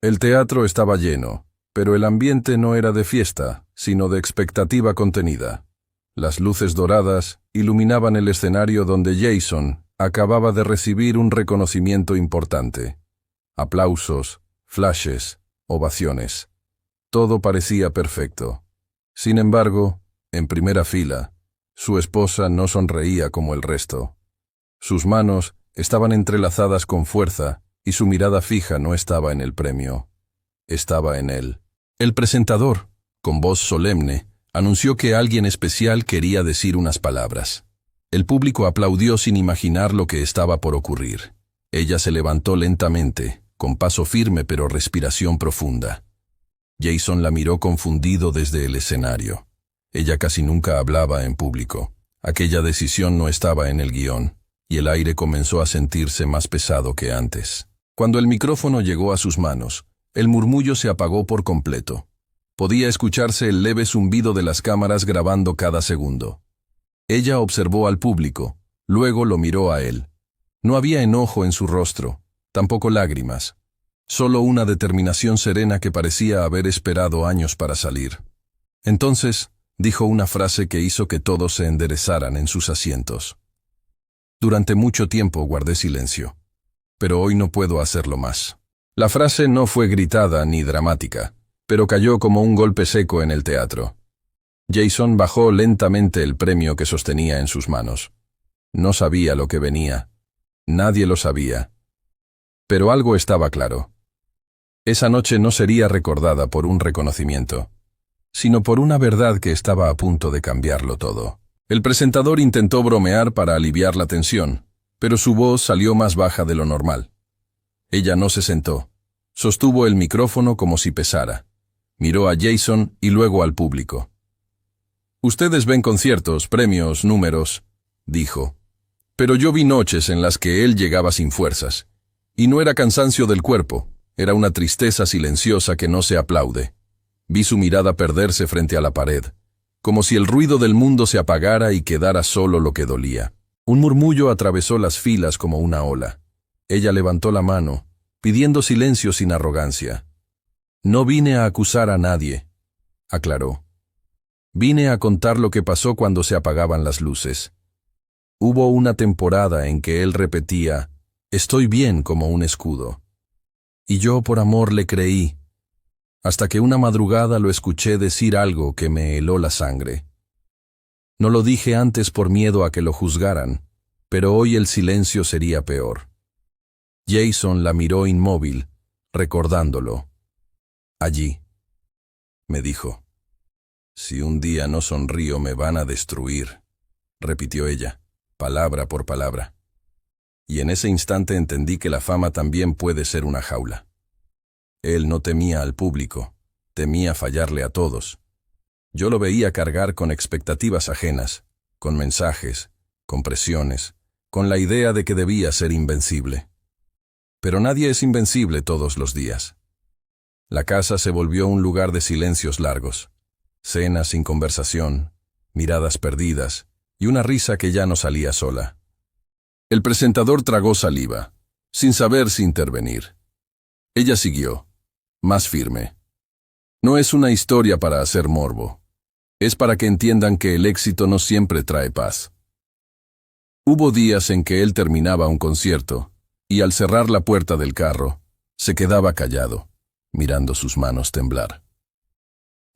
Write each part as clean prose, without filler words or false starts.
El teatro estaba lleno, pero el ambiente no era de fiesta, sino de expectativa contenida. Las luces doradas iluminaban el escenario donde Jason acababa de recibir un reconocimiento importante. Aplausos, flashes, ovaciones. Todo parecía perfecto. Sin embargo, en primera fila, su esposa no sonreía como el resto. Sus manos estaban entrelazadas con fuerza y su mirada fija no estaba en el premio. Estaba en él. El presentador, con voz solemne, anunció que alguien especial quería decir unas palabras. El público aplaudió sin imaginar lo que estaba por ocurrir. Ella se levantó lentamente, con paso firme pero respiración profunda. Jason la miró confundido desde el escenario. Ella casi nunca hablaba en público. Aquella decisión no estaba en el guión, y el aire comenzó a sentirse más pesado que antes. Cuando el micrófono llegó a sus manos, el murmullo se apagó por completo. Podía escucharse el leve zumbido de las cámaras grabando cada segundo. Ella observó al público, luego lo miró a él. No había enojo en su rostro, tampoco lágrimas. Solo una determinación serena que parecía haber esperado años para salir. Entonces, dijo una frase que hizo que todos se enderezaran en sus asientos. Durante mucho tiempo guardé silencio, pero hoy no puedo hacerlo más. La frase no fue gritada ni dramática, pero cayó como un golpe seco en el teatro. Jason bajó lentamente el premio que sostenía en sus manos. No sabía lo que venía. Nadie lo sabía. Pero algo estaba claro. Esa noche no sería recordada por un reconocimiento, sino por una verdad que estaba a punto de cambiarlo todo. El presentador intentó bromear para aliviar la tensión, pero su voz salió más baja de lo normal. Ella no se sentó. Sostuvo el micrófono como si pesara. Miró a Jason y luego al público. «Ustedes ven conciertos, premios, números», dijo. «Pero yo vi noches en las que él llegaba sin fuerzas. Y no era cansancio del cuerpo, era una tristeza silenciosa que no se aplaude. Vi su mirada perderse frente a la pared, como si el ruido del mundo se apagara y quedara solo lo que dolía. Un murmullo atravesó las filas como una ola. Ella levantó la mano, pidiendo silencio sin arrogancia. «No vine a acusar a nadie», aclaró. «Vine a contar lo que pasó cuando se apagaban las luces. Hubo una temporada en que él repetía, «Estoy bien», como un escudo. Y yo por amor le creí, hasta que una madrugada lo escuché decir algo que me heló la sangre. No lo dije antes por miedo a que lo juzgaran, pero hoy el silencio sería peor». Jason la miró inmóvil, recordándolo. «Allí», me dijo. «Si un día no sonrío me van a destruir», repitió ella, palabra por palabra. Y en ese instante entendí que la fama también puede ser una jaula. Él no temía al público, temía fallarle a todos. Yo lo veía cargar con expectativas ajenas, con mensajes, con presiones, con la idea de que debía ser invencible. Pero nadie es invencible todos los días. La casa se volvió un lugar de silencios largos, cenas sin conversación, miradas perdidas y una risa que ya no salía sola. El presentador tragó saliva, sin saber si intervenir. Ella siguió, más firme. «No es una historia para hacer morbo. Es para que entiendan que el éxito no siempre trae paz». Hubo días en que él terminaba un concierto, y al cerrar la puerta del carro, se quedaba callado, mirando sus manos temblar.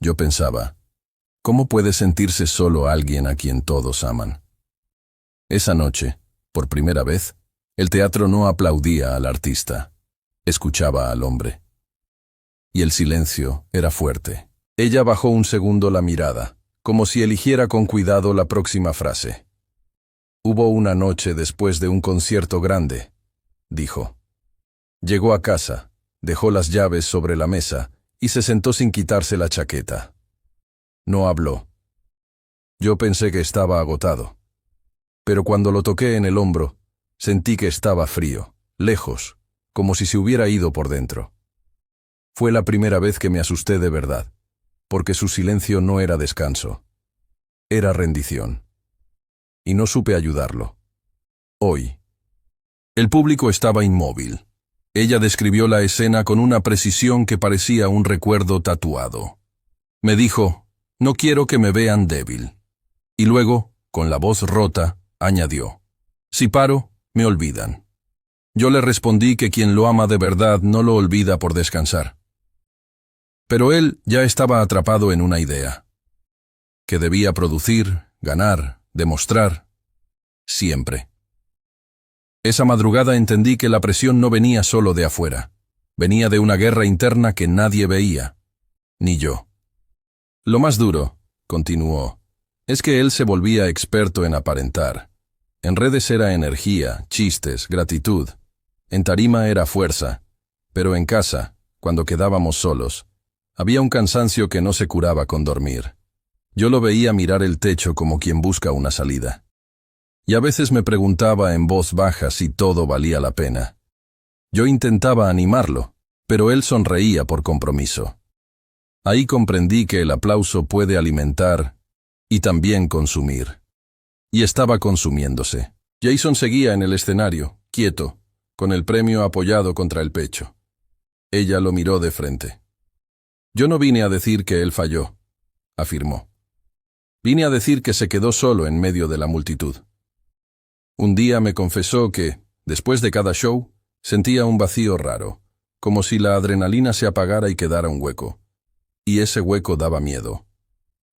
Yo pensaba, ¿cómo puede sentirse solo alguien a quien todos aman? Esa noche, por primera vez, el teatro no aplaudía al artista, escuchaba al hombre. Y el silencio era fuerte. Ella bajó un segundo la mirada, como si eligiera con cuidado la próxima frase. «Hubo una noche después de un concierto grande», dijo. Llegó a casa, dejó las llaves sobre la mesa y se sentó sin quitarse la chaqueta. No habló. Yo pensé que estaba agotado. Pero cuando lo toqué en el hombro, sentí que estaba frío, lejos, como si se hubiera ido por dentro. Fue la primera vez que me asusté de verdad, porque su silencio no era descanso. Era rendición. Y no supe ayudarlo. Hoy. El público estaba inmóvil. Ella describió la escena con una precisión que parecía un recuerdo tatuado. Me dijo, no quiero que me vean débil. Y luego, con la voz rota, añadió, si paro, me olvidan. Yo le respondí que quien lo ama de verdad no lo olvida por descansar. Pero él ya estaba atrapado en una idea. Que debía producir, ganar, demostrar, siempre. Esa madrugada entendí que la presión no venía solo de afuera. Venía de una guerra interna que nadie veía, ni yo. Lo más duro, continuó, es que él se volvía experto en aparentar. En redes era energía, chistes, gratitud. En tarima era fuerza. Pero en casa, cuando quedábamos solos, había un cansancio que no se curaba con dormir. Yo lo veía mirar el techo como quien busca una salida. Y a veces me preguntaba en voz baja si todo valía la pena. Yo intentaba animarlo, pero él sonreía por compromiso. Ahí comprendí que el aplauso puede alimentar y también consumir. Y estaba consumiéndose. Jason seguía en el escenario, quieto, con el premio apoyado contra el pecho. Ella lo miró de frente. Yo no vine a decir que él falló, afirmó. Vine a decir que se quedó solo en medio de la multitud. Un día me confesó que, después de cada show, sentía un vacío raro, como si la adrenalina se apagara y quedara un hueco. Y ese hueco daba miedo.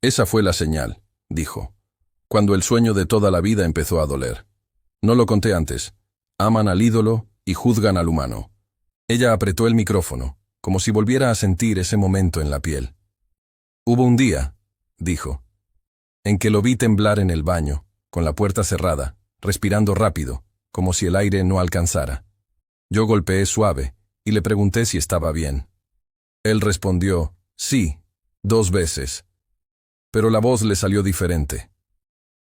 Esa fue la señal, dijo, cuando el sueño de toda la vida empezó a doler. No lo conté antes. Aman al ídolo y juzgan al humano. Ella apretó el micrófono, como si volviera a sentir ese momento en la piel. Hubo un día, dijo, en que lo vi temblar en el baño, con la puerta cerrada, respirando rápido, como si el aire no alcanzara. Yo golpeé suave y le pregunté si estaba bien. Él respondió, sí, 2 veces. Pero la voz le salió diferente.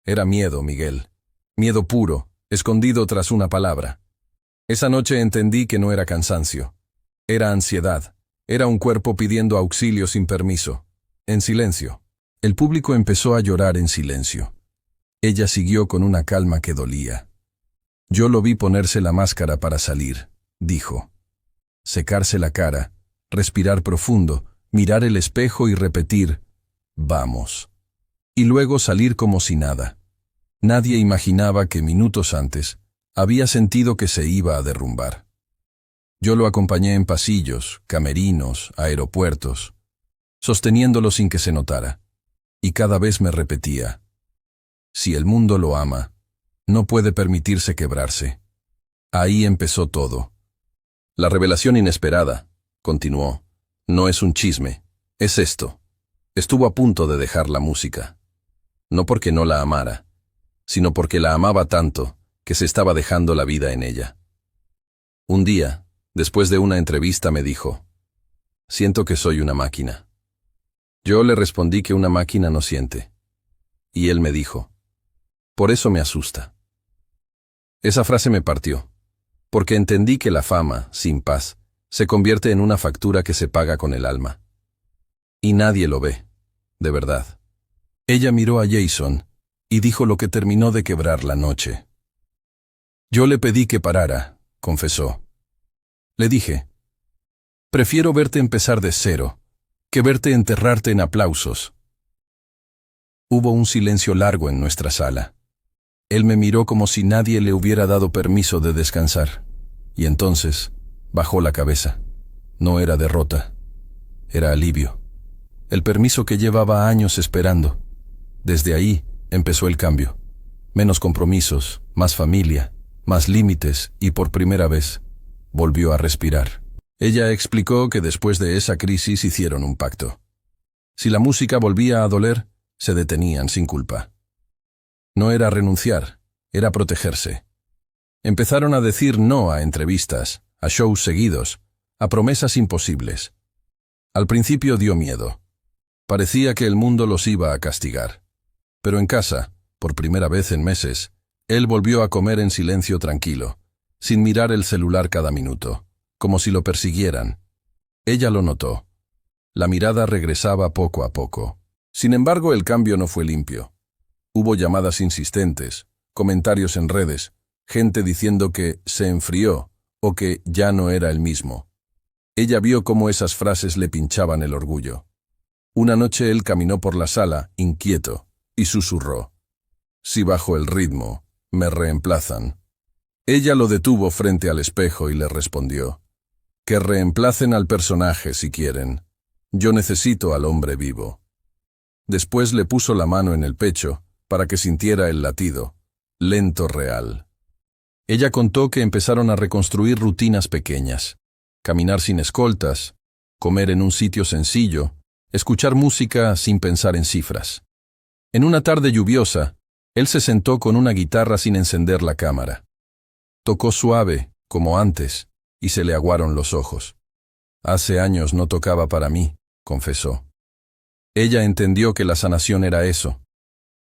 Era miedo, Miguel. Miedo puro, escondido tras una palabra. Esa noche entendí que no era cansancio. Era ansiedad. Era un cuerpo pidiendo auxilio sin permiso. En silencio. El público empezó a llorar en silencio. Ella siguió con una calma que dolía. Yo lo vi ponerse la máscara para salir, dijo. Secarse la cara, respirar profundo, mirar el espejo y repetir, vamos. Y luego salir como si nada. Nadie imaginaba que minutos antes había sentido que se iba a derrumbar. Yo lo acompañé en pasillos, camerinos, aeropuertos, sosteniéndolo sin que se notara. Y cada vez me repetía, si el mundo lo ama, no puede permitirse quebrarse. Ahí empezó todo. La revelación inesperada, continuó, no es un chisme, es esto. Estuvo a punto de dejar la música. No porque no la amara, sino porque la amaba tanto que se estaba dejando la vida en ella. Un día, después de una entrevista, me dijo, siento que soy una máquina. Yo le respondí que una máquina no siente. Y él me dijo, por eso me asusta. Esa frase me partió, porque entendí que la fama, sin paz, se convierte en una factura que se paga con el alma. Y nadie lo ve, de verdad. Ella miró a Jason y dijo lo que terminó de quebrar la noche. Yo le pedí que parara, confesó. Le dije, prefiero verte empezar de cero, que verte enterrarte en aplausos. Hubo un silencio largo en nuestra sala. Él me miró como si nadie le hubiera dado permiso de descansar, y entonces bajó la cabeza. No era derrota, era alivio. El permiso que llevaba años esperando. Desde ahí empezó el cambio. Menos compromisos, más familia, más límites y por primera vez volvió a respirar. Ella explicó que después de esa crisis hicieron un pacto. Si la música volvía a doler, se detenían sin culpa. No era renunciar, era protegerse. Empezaron a decir no a entrevistas, a shows seguidos, a promesas imposibles. Al principio dio miedo. Parecía que el mundo los iba a castigar. Pero en casa, por primera vez en meses, él volvió a comer en silencio tranquilo, sin mirar el celular cada minuto, como si lo persiguieran. Ella lo notó. La mirada regresaba poco a poco. Sin embargo, el cambio no fue limpio. Hubo llamadas insistentes, comentarios en redes, gente diciendo que se enfrió o que ya no era el mismo. Ella vio cómo esas frases le pinchaban el orgullo. Una noche él caminó por la sala, inquieto, y susurró: «Si bajo el ritmo, me reemplazan». Ella lo detuvo frente al espejo y le respondió: «Que reemplacen al personaje si quieren. Yo necesito al hombre vivo». Después le puso la mano en el pecho para que sintiera el latido, lento, real. Ella contó que empezaron a reconstruir rutinas pequeñas: caminar sin escoltas, comer en un sitio sencillo, escuchar música sin pensar en cifras. En una tarde lluviosa, él se sentó con una guitarra sin encender la cámara. Tocó suave, como antes, y se le aguaron los ojos. «Hace años no tocaba para mí», confesó. Ella entendió que la sanación era eso: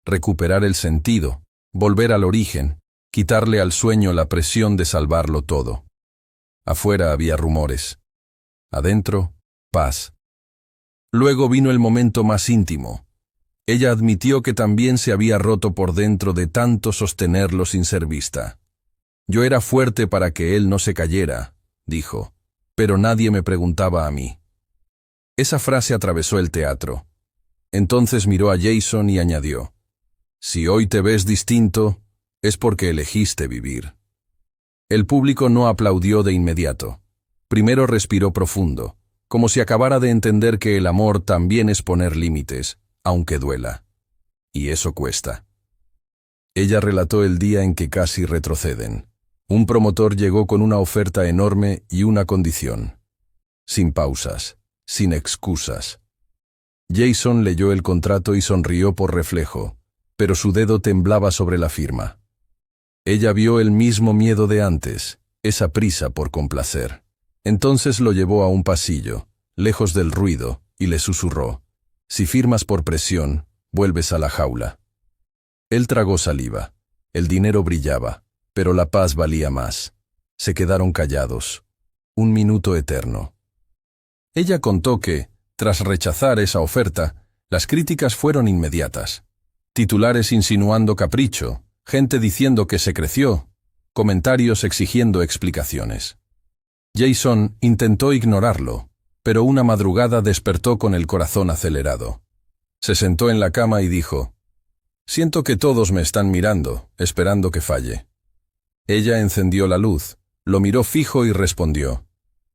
recuperar el sentido, volver al origen, quitarle al sueño la presión de salvarlo todo. Afuera había rumores. Adentro, paz. Luego vino el momento más íntimo. Ella admitió que también se había roto por dentro de tanto sostenerlo sin ser vista. «Yo era fuerte para que él no se cayera», dijo, «pero nadie me preguntaba a mí». Esa frase atravesó el teatro. Entonces miró a Jason y añadió: «Si hoy te ves distinto, es porque elegiste vivir». El público no aplaudió de inmediato. Primero respiró profundo, como si acabara de entender que el amor también es poner límites, aunque duela. Y eso cuesta. Ella relató el día en que casi retroceden. Un promotor llegó con una oferta enorme y una condición. Sin pausas, sin excusas. Jason leyó el contrato y sonrió por reflejo, pero su dedo temblaba sobre la firma. Ella vio el mismo miedo de antes, esa prisa por complacer. Entonces lo llevó a un pasillo, lejos del ruido, y le susurró: «Si firmas por presión, vuelves a la jaula». Él tragó saliva. El dinero brillaba, pero la paz valía más. Se quedaron callados. Un minuto eterno. Ella contó que, tras rechazar esa oferta, las críticas fueron inmediatas. Titulares insinuando capricho, gente diciendo que se creció, comentarios exigiendo explicaciones. Jason intentó ignorarlo, pero una madrugada despertó con el corazón acelerado. Se sentó en la cama y dijo: «Siento que todos me están mirando, esperando que falle». Ella encendió la luz, lo miró fijo y respondió: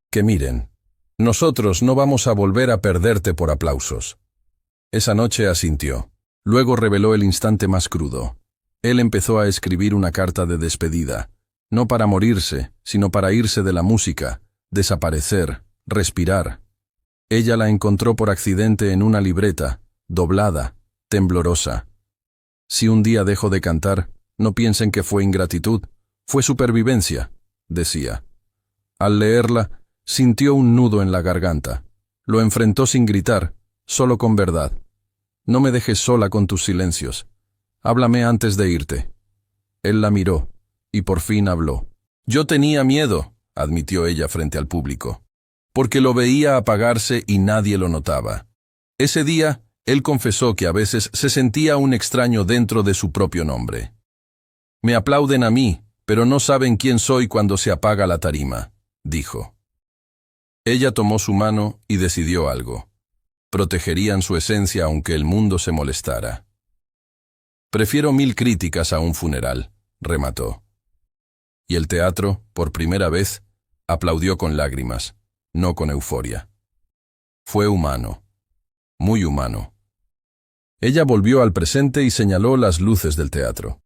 «Que miren. Nosotros no vamos a volver a perderte por aplausos». Esa noche asintió. Luego reveló el instante más crudo. Él empezó a escribir una carta de despedida, no para morirse, sino para irse de la música, desaparecer, respirar. Ella la encontró por accidente en una libreta, doblada, temblorosa. «Si un día dejo de cantar, no piensen que fue ingratitud, fue supervivencia», decía. Al leerla, sintió un nudo en la garganta. Lo enfrentó sin gritar, solo con verdad. «No me dejes sola con tus silencios. Háblame antes de irte». Él la miró, y por fin habló. «Yo tenía miedo», admitió ella frente al público, «porque lo veía apagarse y nadie lo notaba». Ese día, él confesó que a veces se sentía un extraño dentro de su propio nombre. «Me aplauden a mí, pero no saben quién soy cuando se apaga la tarima», dijo. Ella tomó su mano y decidió algo. Protegerían su esencia aunque el mundo se molestara. «Prefiero 1000 críticas a un funeral», remató. Y el teatro, por primera vez, aplaudió con lágrimas, no con euforia. Fue humano, muy humano. Ella volvió al presente y señaló las luces del teatro.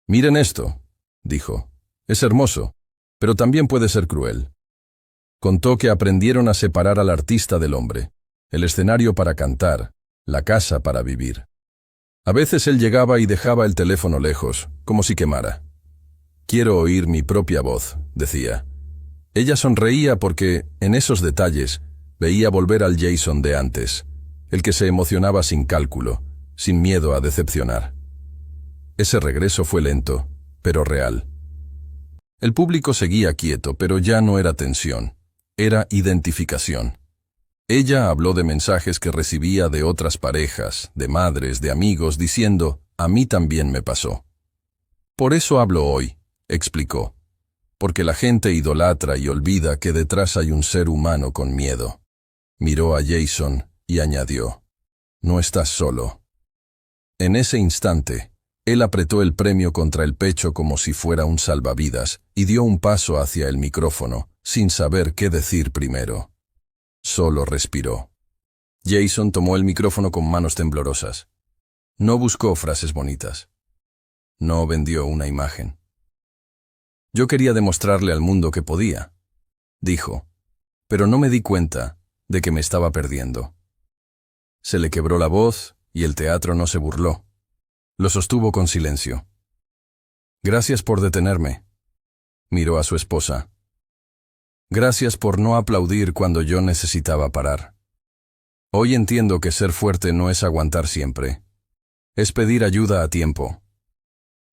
«Miren esto», dijo. «Es hermoso, pero también puede ser cruel». Contó que aprendieron a separar al artista del hombre, el escenario para cantar, la casa para vivir. A veces él llegaba y dejaba el teléfono lejos, como si quemara. «Quiero oír mi propia voz», decía. Ella sonreía porque, en esos detalles, veía volver al Jason de antes, el que se emocionaba sin cálculo, sin miedo a decepcionar. Ese regreso fue lento, pero real. El público seguía quieto, pero ya no era tensión, era identificación. Ella habló de mensajes que recibía de otras parejas, de madres, de amigos, diciendo: «A mí también me pasó». «Por eso hablo hoy», explicó. porque la gente idolatra y olvida que detrás hay un ser humano con miedo. Miró a Jason y añadió, «No estás solo». En ese instante, él apretó el premio contra el pecho como si fuera un salvavidas y dio un paso hacia el micrófono, sin saber qué decir primero. Solo respiró. Jason tomó el micrófono con manos temblorosas. No buscó frases bonitas. No vendió una imagen. «Yo quería demostrarle al mundo que podía», dijo, «pero no me di cuenta de que me estaba perdiendo». Se le quebró la voz y el teatro no se burló. Lo sostuvo con silencio. «Gracias por detenerme», miró a su esposa. «Gracias por no aplaudir cuando yo necesitaba parar. Hoy entiendo que ser fuerte no es aguantar siempre. Es pedir ayuda a tiempo.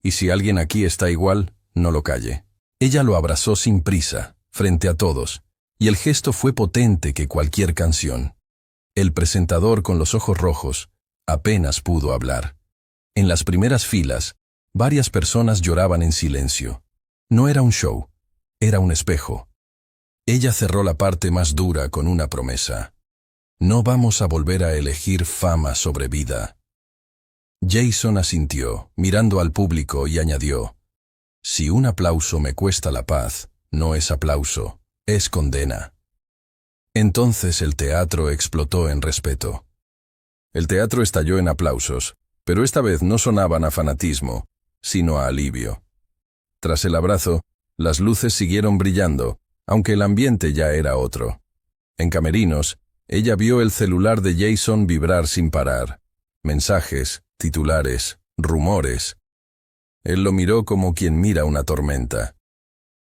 Y si alguien aquí está igual, no lo calle». Ella lo abrazó sin prisa, frente a todos, y el gesto fue potente que cualquier canción. El presentador con los ojos rojos apenas pudo hablar. En las primeras filas, varias personas lloraban en silencio. No era un show, era un espejo. Ella cerró la parte más dura con una promesa. «No vamos a volver a elegir fama sobre vida». Jason asintió, mirando al público, y añadió, «Si un aplauso me cuesta la paz, no es aplauso, es condena». Entonces el teatro explotó en respeto. El teatro estalló en aplausos, pero esta vez no sonaban a fanatismo, sino a alivio. Tras el abrazo, las luces siguieron brillando, aunque el ambiente ya era otro. En camerinos, ella vio el celular de Jason vibrar sin parar. Mensajes, titulares, rumores. Él lo miró como quien mira una tormenta.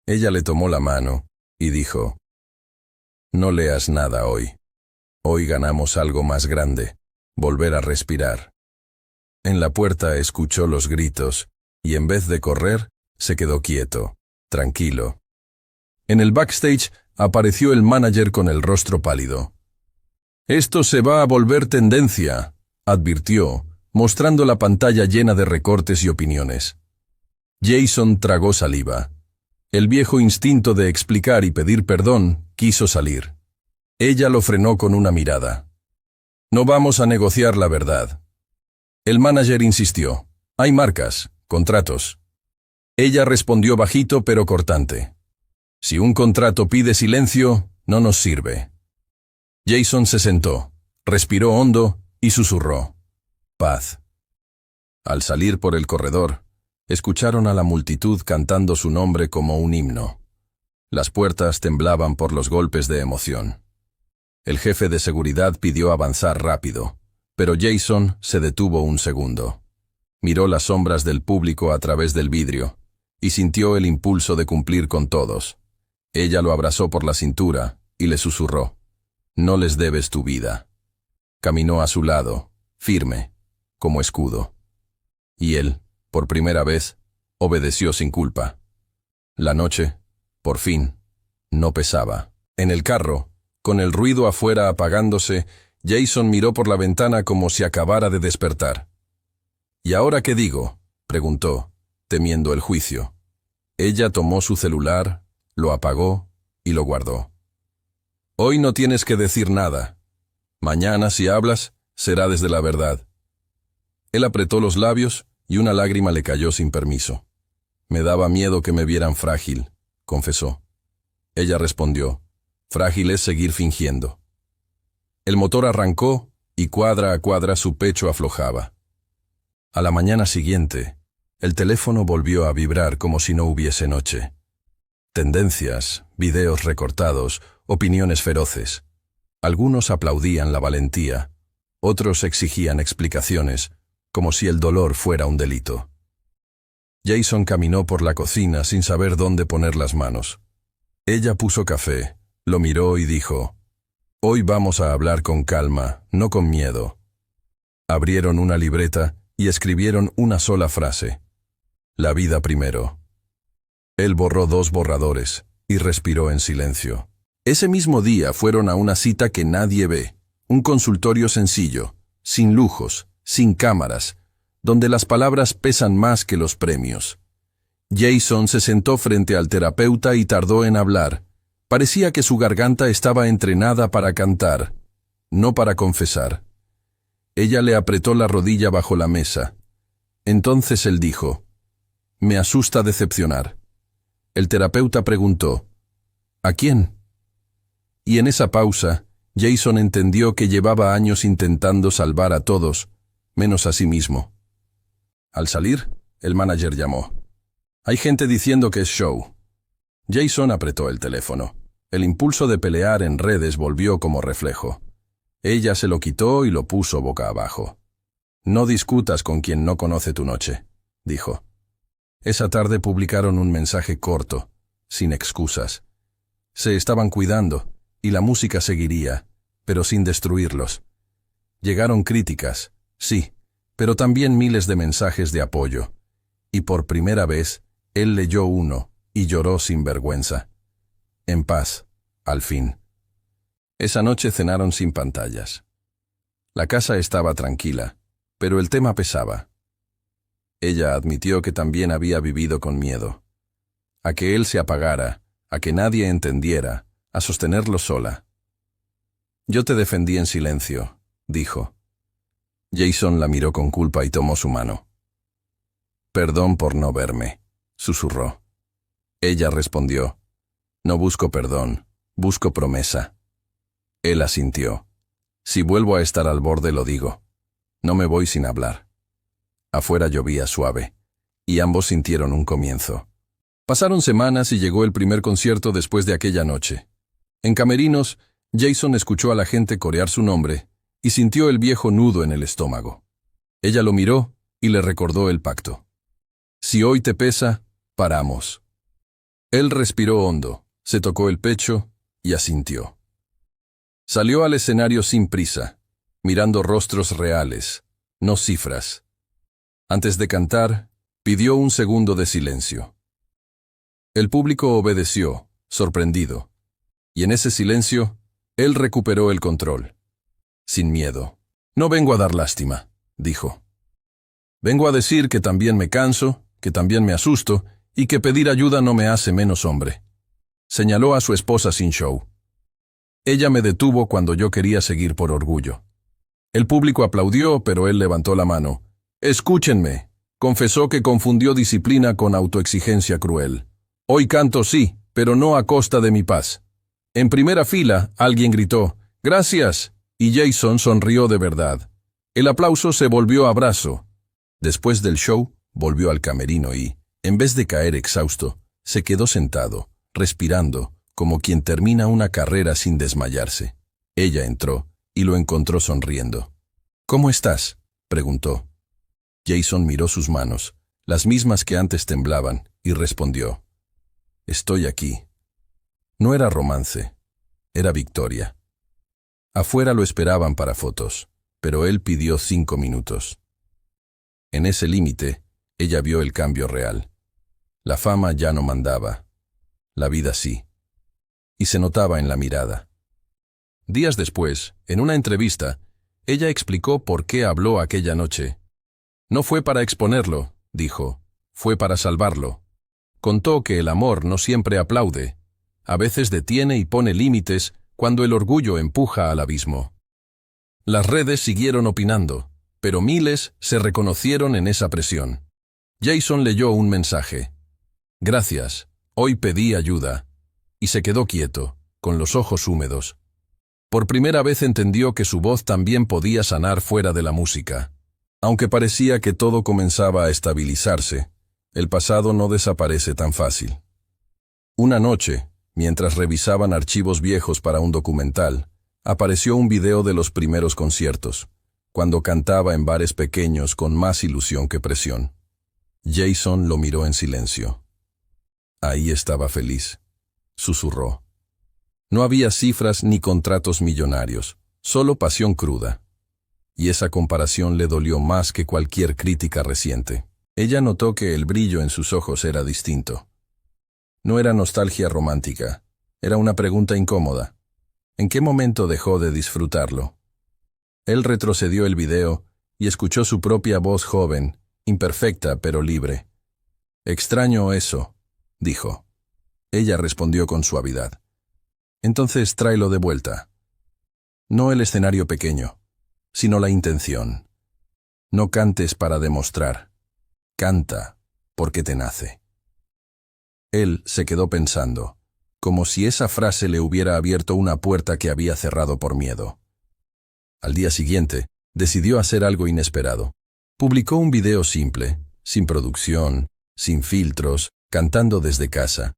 Ella le tomó la mano y dijo, «No leas nada hoy. Hoy ganamos algo más grande, volver a respirar». En la puerta escuchó los gritos, y en vez de correr, se quedó quieto, tranquilo. En el backstage apareció el manager con el rostro pálido. «Esto se va a volver tendencia», advirtió, mostrando la pantalla llena de recortes y opiniones. Jason tragó saliva. El viejo instinto de explicar y pedir perdón quiso salir. Ella lo frenó con una mirada. «No vamos a negociar la verdad». El manager insistió. «Hay marcas, contratos». Ella respondió bajito pero cortante. «Si un contrato pide silencio, no nos sirve». Jason se sentó, respiró hondo y susurró. «Paz». Al salir por el corredor, escucharon a la multitud cantando su nombre como un himno. Las puertas temblaban por los golpes de emoción. El jefe de seguridad pidió avanzar rápido, pero Jason se detuvo un segundo. Miró las sombras del público a través del vidrio y sintió el impulso de cumplir con todos. Ella lo abrazó por la cintura y le susurró, «No les debes tu vida». Caminó a su lado, firme, como escudo. Y él, por primera vez, obedeció sin culpa. La noche, por fin, no pesaba. En el carro, con el ruido afuera apagándose, Jason miró por la ventana como si acabara de despertar. «¿Y ahora qué digo?», preguntó, temiendo el juicio. Ella tomó su celular, lo apagó y lo guardó. «Hoy no tienes que decir nada. Mañana, si hablas, será desde la verdad». Él apretó los labios y una lágrima le cayó sin permiso. «Me daba miedo que me vieran frágil», confesó. Ella respondió, «Frágil es seguir fingiendo». El motor arrancó y cuadra a cuadra su pecho aflojaba. A la mañana siguiente, el teléfono volvió a vibrar como si no hubiese noche. Tendencias, videos recortados, opiniones feroces. Algunos aplaudían la valentía, otros exigían explicaciones, como si el dolor fuera un delito. Jason caminó por la cocina sin saber dónde poner las manos. Ella puso café, lo miró y dijo, «Hoy vamos a hablar con calma, no con miedo». Abrieron una libreta y escribieron una sola frase. «La vida primero». Él borró 2 borradores y respiró en silencio. Ese mismo día fueron a una cita que nadie ve, un consultorio sencillo, sin lujos, sin cámaras, donde las palabras pesan más que los premios. Jason se sentó frente al terapeuta y tardó en hablar. Parecía que su garganta estaba entrenada para cantar, no para confesar. Ella le apretó la rodilla bajo la mesa. Entonces él dijo: «Me asusta decepcionar». El terapeuta preguntó: «¿A quién?». Y en esa pausa, Jason entendió que llevaba años intentando salvar a todos, menos a sí mismo. Al salir, el manager llamó. «Hay gente diciendo que es show». Jason apretó el teléfono. El impulso de pelear en redes volvió como reflejo. Ella se lo quitó y lo puso boca abajo. «No discutas con quien no conoce tu noche», dijo. Esa tarde publicaron un mensaje corto, sin excusas. Se estaban cuidando, y la música seguiría, pero sin destruirlos. Llegaron críticas, sí, pero también miles de mensajes de apoyo. Y por primera vez, él leyó uno y lloró sin vergüenza. En paz, al fin. Esa noche cenaron sin pantallas. La casa estaba tranquila, pero el tema pesaba. Ella admitió que también había vivido con miedo. A que él se apagara, a que nadie entendiera, a sostenerlo sola. «Yo te defendí en silencio», dijo. Jason la miró con culpa y tomó su mano. «Perdón por no verme», susurró. Ella respondió: «No busco perdón, busco promesa». Él asintió. «Si vuelvo a estar al borde lo digo. No me voy sin hablar». Afuera llovía suave, y ambos sintieron un comienzo. Pasaron semanas y llegó el primer concierto después de aquella noche. En camerinos, Jason escuchó a la gente corear su nombre y sintió el viejo nudo en el estómago. Ella lo miró y le recordó el pacto. «Si hoy te pesa, paramos». Él respiró hondo, se tocó el pecho y asintió. Salió al escenario sin prisa, mirando rostros reales, no cifras. Antes de cantar, pidió un segundo de silencio. El público obedeció, sorprendido, y en ese silencio, él recuperó el control. Sin miedo. «No vengo a dar lástima», dijo. «Vengo a decir que también me canso, que también me asusto, y que pedir ayuda no me hace menos hombre». Señaló a su esposa sin show. «Ella me detuvo cuando yo quería seguir por orgullo». El público aplaudió, pero él levantó la mano. «Escúchenme», confesó que confundió disciplina con autoexigencia cruel. «Hoy canto sí, pero no a costa de mi paz». En primera fila, alguien gritó: «¡Gracias!», y Jason sonrió de verdad. El aplauso se volvió abrazo. Después del show, volvió al camerino y, en vez de caer exhausto, se quedó sentado, respirando, como quien termina una carrera sin desmayarse. Ella entró y lo encontró sonriendo. «¿Cómo estás?», preguntó. Jason miró sus manos, las mismas que antes temblaban, y respondió: «Estoy aquí». No era romance, era victoria. Afuera lo esperaban para fotos, pero él pidió 5 minutos. En ese límite, ella vio el cambio real. La fama ya no mandaba. La vida sí. Y se notaba en la mirada. Días después, en una entrevista, ella explicó por qué habló aquella noche. «No fue para exponerlo», dijo, «fue para salvarlo». Contó que el amor no siempre aplaude. A veces detiene y pone límites cuando el orgullo empuja al abismo. Las redes siguieron opinando, pero miles se reconocieron en esa presión. Jason leyó un mensaje. «Gracias, hoy pedí ayuda», y se quedó quieto, con los ojos húmedos. Por primera vez entendió que su voz también podía sanar fuera de la música. Aunque parecía que todo comenzaba a estabilizarse, el pasado no desaparece tan fácil. Una noche, mientras revisaban archivos viejos para un documental, apareció un video de los primeros conciertos, cuando cantaba en bares pequeños con más ilusión que presión. Jason lo miró en silencio. «Ahí estaba feliz», susurró. No había cifras ni contratos millonarios, solo pasión cruda. Y esa comparación le dolió más que cualquier crítica reciente. Ella notó que el brillo en sus ojos era distinto. No era nostalgia romántica, era una pregunta incómoda. ¿En qué momento dejó de disfrutarlo? Él retrocedió el video y escuchó su propia voz joven, imperfecta pero libre. Extraño eso, dijo. Ella respondió con suavidad. Entonces tráelo de vuelta. No el escenario pequeño, sino la intención. No cantes para demostrar. Canta porque te nace. Él se quedó pensando, como si esa frase le hubiera abierto una puerta que había cerrado por miedo. Al día siguiente, decidió hacer algo inesperado. Publicó un video simple, sin producción, sin filtros, cantando desde casa.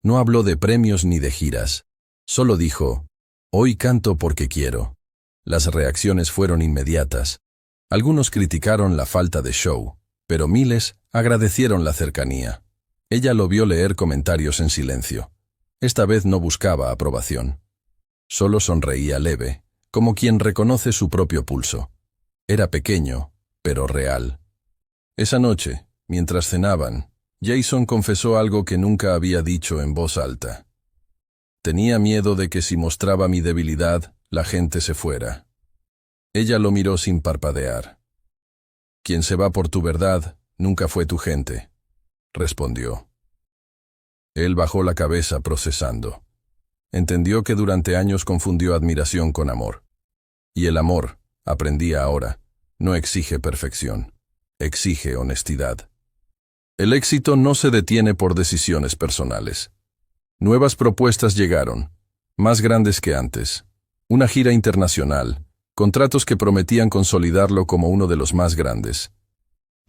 No habló de premios ni de giras. Solo dijo, «Hoy canto porque quiero». Las reacciones fueron inmediatas. Algunos criticaron la falta de show, pero miles agradecieron la cercanía. Ella lo vio leer comentarios en silencio. Esta vez no buscaba aprobación. Solo sonreía leve, como quien reconoce su propio pulso. Era pequeño, pero real. Esa noche, mientras cenaban, Jason confesó algo que nunca había dicho en voz alta. Tenía miedo de que si mostraba mi debilidad, la gente se fuera. Ella lo miró sin parpadear. Quien se va por tu verdad, nunca fue tu gente, respondió. Él bajó la cabeza procesando. Entendió que durante años confundió admiración con amor. Y el amor, aprendía ahora, no exige perfección, exige honestidad. El éxito no se detiene por decisiones personales. Nuevas propuestas llegaron, más grandes que antes. Una gira internacional, contratos que prometían consolidarlo como uno de los más grandes.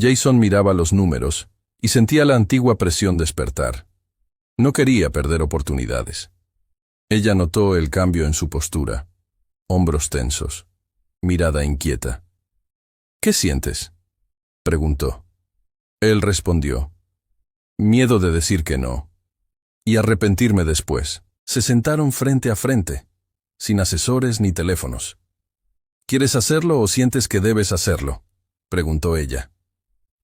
Jason miraba los números y sentía la antigua presión despertar. No quería perder oportunidades. Ella notó el cambio en su postura. Hombros tensos, mirada inquieta. «¿Qué sientes?», preguntó. Él respondió. «Miedo de decir que no. Y arrepentirme después». Se sentaron frente a frente, sin asesores ni teléfonos. «¿Quieres hacerlo o sientes que debes hacerlo?», preguntó ella.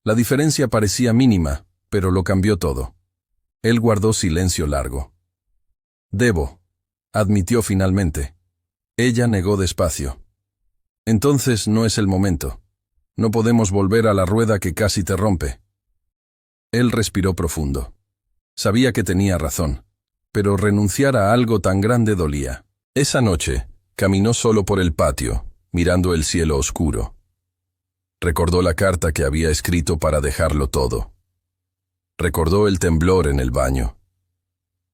La diferencia parecía mínima, pero lo cambió todo. Él guardó silencio largo. «Debo», admitió finalmente. Ella negó despacio. «Entonces no es el momento. No podemos volver a la rueda que casi te rompe». Él respiró profundo. Sabía que tenía razón, pero renunciar a algo tan grande dolía. Esa noche, caminó solo por el patio, mirando el cielo oscuro. Recordó la carta que había escrito para dejarlo todo. Recordó el temblor en el baño.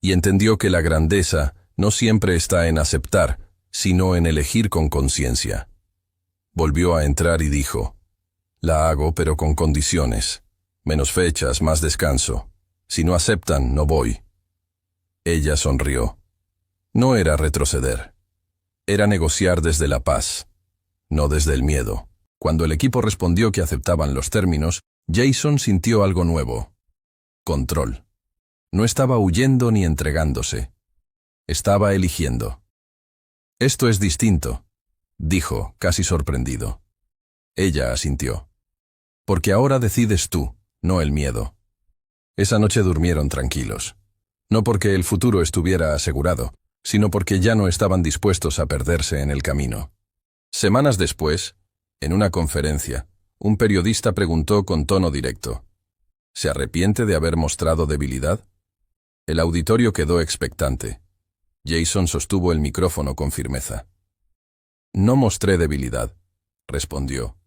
Y entendió que la grandeza no siempre está en aceptar, sino en elegir con conciencia. Volvió a entrar y dijo, «La hago, pero con condiciones. Menos fechas, más descanso. Si no aceptan, no voy». Ella sonrió. No era retroceder. Era negociar desde la paz, no desde el miedo. Cuando el equipo respondió que aceptaban los términos, Jason sintió algo nuevo. Control. No estaba huyendo ni entregándose. Estaba eligiendo. «Esto es distinto», dijo, casi sorprendido. Ella asintió. «Porque ahora decides tú, no el miedo». Esa noche durmieron tranquilos. No porque el futuro estuviera asegurado, sino porque ya no estaban dispuestos a perderse en el camino. Semanas después, en una conferencia, un periodista preguntó con tono directo, ¿se arrepiente de haber mostrado debilidad? El auditorio quedó expectante. Jason sostuvo el micrófono con firmeza. «No mostré debilidad», respondió.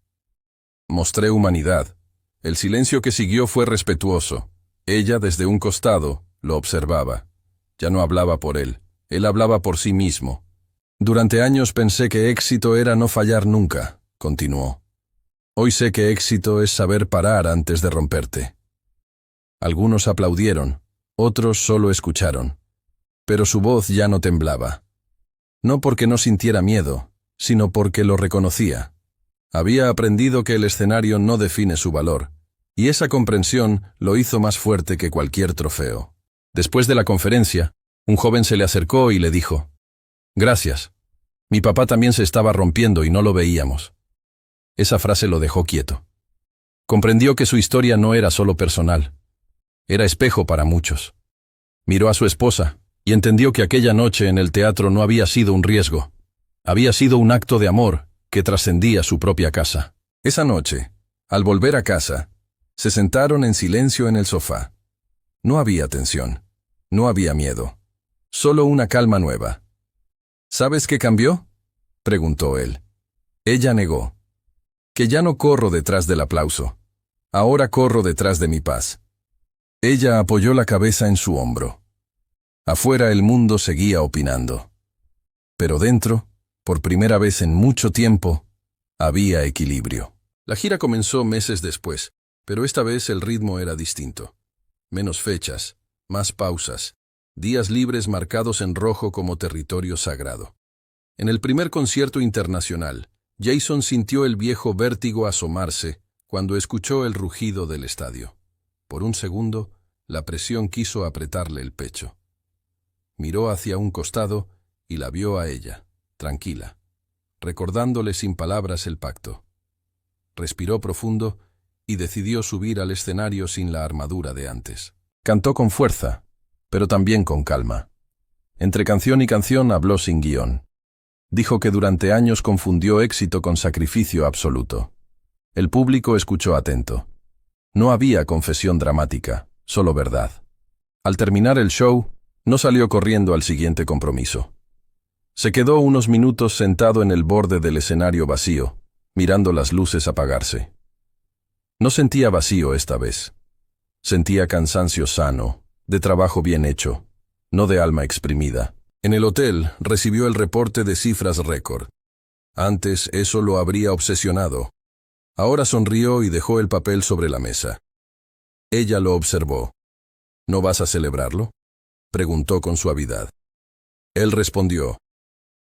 «Mostré humanidad». El silencio que siguió fue respetuoso. Ella, desde un costado, lo observaba. Ya no hablaba por él hablaba por sí mismo. «Durante años pensé que éxito era no fallar nunca», continuó. «Hoy sé que éxito es saber parar antes de romperte». Algunos aplaudieron, otros solo escucharon. Pero su voz ya no temblaba. No porque no sintiera miedo, sino porque lo reconocía. Había aprendido que el escenario no define su valor, y esa comprensión lo hizo más fuerte que cualquier trofeo. Después de la conferencia, un joven se le acercó y le dijo, «Gracias. Mi papá también se estaba rompiendo y no lo veíamos». Esa frase lo dejó quieto. Comprendió que su historia no era solo personal. Era espejo para muchos. Miró a su esposa y entendió que aquella noche en el teatro no había sido un riesgo. Había sido un acto de amor que trascendía su propia casa. Esa noche, al volver a casa, se sentaron en silencio en el sofá. No había tensión. No había miedo. Solo una calma nueva. ¿Sabes qué cambió?, preguntó él. Ella negó. Que ya no corro detrás del aplauso. Ahora corro detrás de mi paz. Ella apoyó la cabeza en su hombro. Afuera el mundo seguía opinando. Pero dentro, por primera vez en mucho tiempo, había equilibrio. La gira comenzó meses después, pero esta vez el ritmo era distinto. Menos fechas, más pausas, días libres marcados en rojo como territorio sagrado. En el primer concierto internacional, Jason sintió el viejo vértigo asomarse cuando escuchó el rugido del estadio. Por un segundo, la presión quiso apretarle el pecho. Miró hacia un costado y la vio a ella, tranquila, recordándole sin palabras el pacto. Respiró profundo y decidió subir al escenario sin la armadura de antes. Cantó con fuerza, pero también con calma. Entre canción y canción habló sin guión. Dijo que durante años confundió éxito con sacrificio absoluto. El público escuchó atento. No había confesión dramática, solo verdad. Al terminar el show, no salió corriendo al siguiente compromiso. Se quedó unos minutos sentado en el borde del escenario vacío, mirando las luces apagarse. No sentía vacío esta vez. Sentía cansancio sano, de trabajo bien hecho, no de alma exprimida. En el hotel recibió el reporte de cifras récord. Antes eso lo habría obsesionado. Ahora sonrió y dejó el papel sobre la mesa. Ella lo observó. ¿No vas a celebrarlo?, preguntó con suavidad. Él respondió,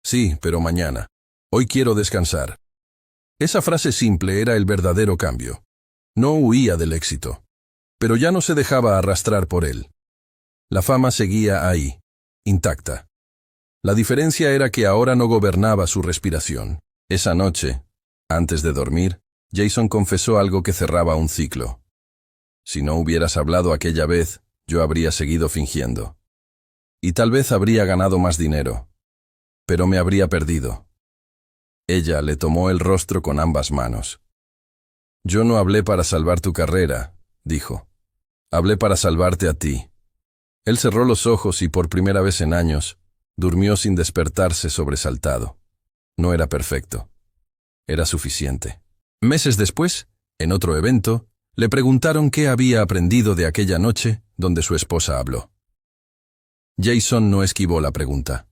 sí, pero mañana. Hoy quiero descansar. Esa frase simple era el verdadero cambio. No huía del éxito, pero ya no se dejaba arrastrar por él. La fama seguía ahí, intacta. La diferencia era que ahora no gobernaba su respiración. Esa noche, antes de dormir, Jason confesó algo que cerraba un ciclo. Si no hubieras hablado aquella vez, yo habría seguido fingiendo. Y tal vez habría ganado más dinero, pero me habría perdido. Ella le tomó el rostro con ambas manos. Yo no hablé para salvar tu carrera, dijo. Hablé para salvarte a ti. Él cerró los ojos y por primera vez en años, durmió sin despertarse sobresaltado. No era perfecto. Era suficiente. Meses después, en otro evento, le preguntaron qué había aprendido de aquella noche donde su esposa habló. Jason no esquivó la pregunta.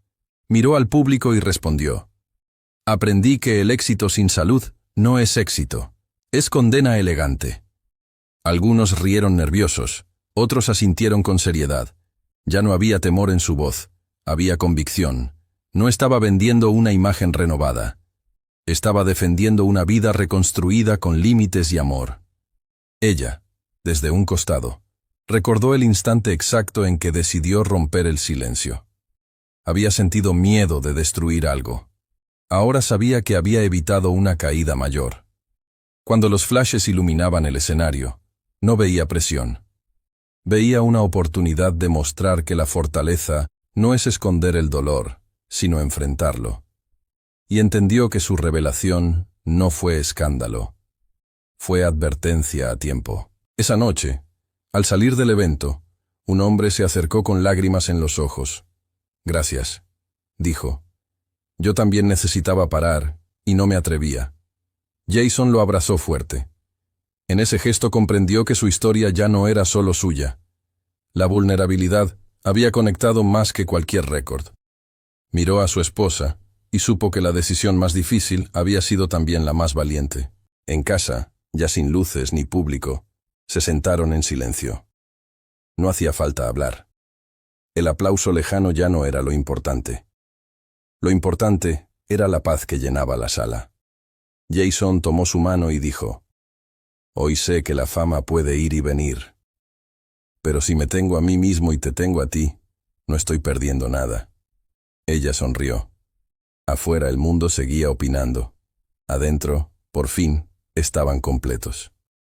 Miró al público y respondió. Aprendí que el éxito sin salud no es éxito, es condena elegante. Algunos rieron nerviosos, otros asintieron con seriedad. Ya no había temor en su voz, había convicción. No estaba vendiendo una imagen renovada. Estaba defendiendo una vida reconstruida con límites y amor. Ella, desde un costado, recordó el instante exacto en que decidió romper el silencio. Había sentido miedo de destruir algo. Ahora sabía que había evitado una caída mayor. Cuando los flashes iluminaban el escenario, no veía presión. Veía una oportunidad de mostrar que la fortaleza no es esconder el dolor, sino enfrentarlo. Y entendió que su revelación no fue escándalo. Fue advertencia a tiempo. Esa noche, al salir del evento, un hombre se acercó con lágrimas en los ojos. Gracias, dijo. Yo también necesitaba parar, y no me atrevía. Jason lo abrazó fuerte. En ese gesto comprendió que su historia ya no era solo suya. La vulnerabilidad había conectado más que cualquier récord. Miró a su esposa y supo que la decisión más difícil había sido también la más valiente. En casa, ya sin luces ni público, se sentaron en silencio. No hacía falta hablar. El aplauso lejano ya no era lo importante. Lo importante era la paz que llenaba la sala. Jason tomó su mano y dijo, «Hoy sé que la fama puede ir y venir. Pero si me tengo a mí mismo y te tengo a ti, no estoy perdiendo nada». Ella sonrió. Afuera el mundo seguía opinando. Adentro, por fin, estaban completos.